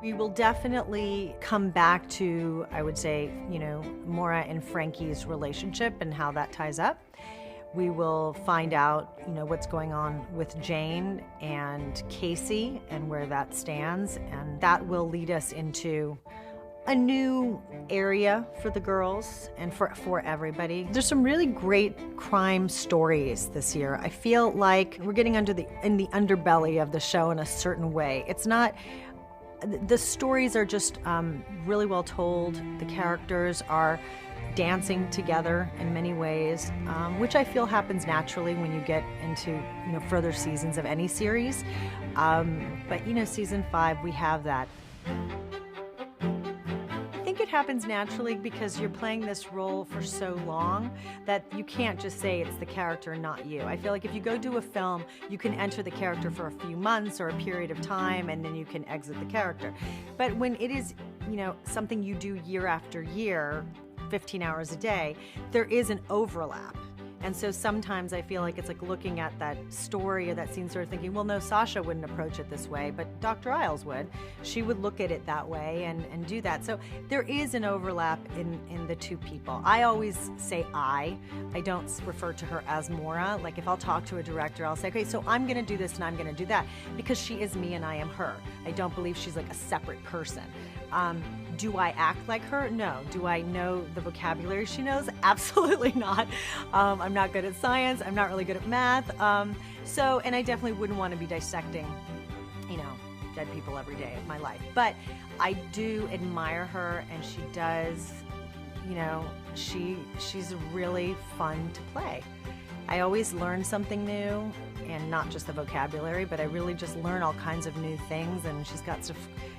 We will definitely come back to, I would say, Maura and Frankie's relationship and how that ties up. We will find out, what's going on with Jane and Casey and where that stands, and that will lead us into a new area for the girls and for everybody. There's some really great crime stories this year. I feel like we're getting in the underbelly of the show in a certain way. It's not, the stories are just really well told. The characters are dancing together in many ways, which I feel happens naturally when you get into further seasons of any series. But season 5, we have that. I think it happens naturally because you're playing this role for so long that you can't just say it's the character, not you. I feel like if you go do a film, you can enter the character for a few months or a period of time, and then you can exit the character. But when it is, something you do year after year, 15 hours a day, there is an overlap. And so sometimes I feel like it's like looking at that story or that scene sort of thinking, well, no, Sasha wouldn't approach it this way, but Dr. Isles would. She would look at it that way and do that. So there is an overlap in the two people. I always say I don't refer to her as Maura. Like if I'll talk to a director, I'll say, okay, so I'm gonna do this and I'm gonna do that, because she is me and I am her. I don't believe she's like a separate person. Do I act like her? No. Do I know the vocabulary she knows? Absolutely not. I'm not good at science. I'm not really good at math. And I definitely wouldn't want to be dissecting, dead people every day of my life. But I do admire her, and she does, she's really fun to play. I always learn something new, and not just the vocabulary, but I really just learn all kinds of new things, and she's got stuff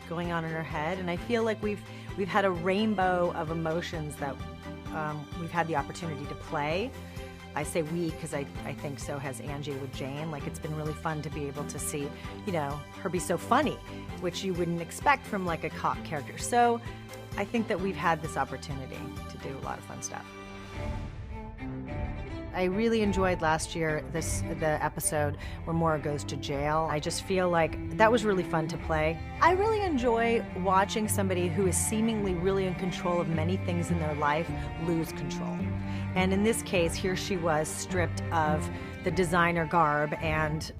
going on in her head, and I feel like we've had a rainbow of emotions that we've had the opportunity to play. I say we because I think so has Angie with Jane. Like, it's been really fun to be able to see, her be so funny, which you wouldn't expect from like a cop character. So I think that we've had this opportunity to do a lot of fun stuff. I really enjoyed last year the episode where Maura goes to jail. I just feel like that was really fun to play. I really enjoy watching somebody who is seemingly really in control of many things in their life lose control. And in this case, here she was stripped of the designer garb and,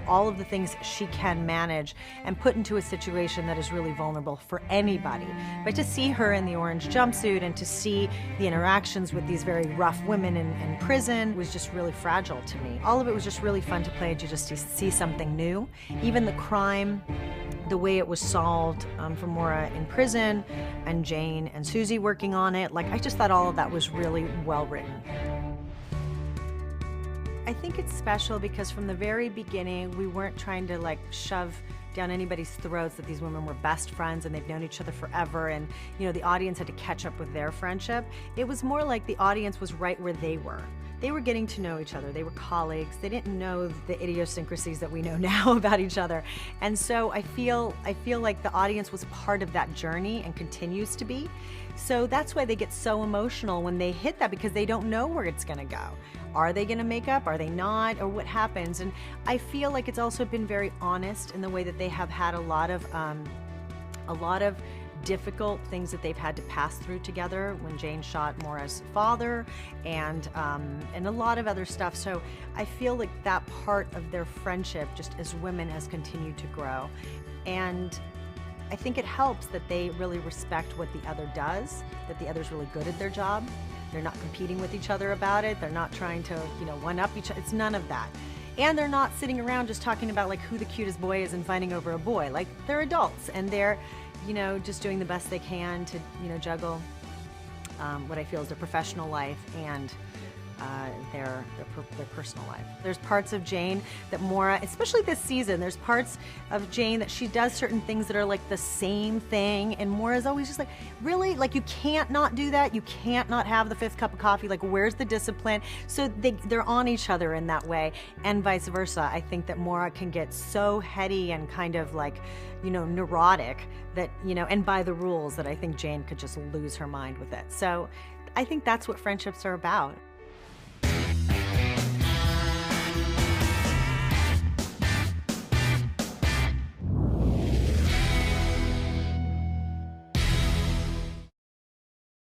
all of the things she can manage and put into a situation that is really vulnerable for anybody. But to see her in the orange jumpsuit and to see the interactions with these very rough women in prison was just really fragile to me. All of it was just really fun to play, to just to see something new. Even the crime, the way it was solved for Maura in prison, and Jane and Susie working on it. Like, I just thought all of that was really well written. I think it's special because from the very beginning, we weren't trying to shove down anybody's throats that these women were best friends and they've known each other forever, and the audience had to catch up with their friendship. It was more like the audience was right where they were. They were getting to know each other. They were colleagues. They didn't know the idiosyncrasies that we know now about each other. And so I feel like the audience was part of that journey and continues to be. So that's why they get so emotional when they hit that, because they don't know where it's gonna go. Are they gonna make up? Are they not? Or what happens? And I feel like it's also been very honest in the way that they have had a lot of difficult things that they've had to pass through together when Jane shot Maura's father, and a lot of other stuff. So I feel like that part of their friendship, just as women, has continued to grow. And I think it helps that they really respect what the other does, that the other's really good at their job. They're not competing with each other about it. They're not trying to, one-up each other. It's none of that. And they're not sitting around just talking about who the cutest boy is and fighting over a boy. They're adults, and they're just doing the best they can to, juggle what I feel is their professional life and their personal life. There's parts of Jane that Maura, especially this season, there's parts of Jane that she does certain things that are the same thing, and Maura's always just really? You can't not do that? You can't not have the 5th cup of coffee? Where's the discipline? So they're on each other in that way, and vice versa. I think that Maura can get so heady and kind of neurotic that, and by the rules, that I think Jane could just lose her mind with it. So I think that's what friendships are about.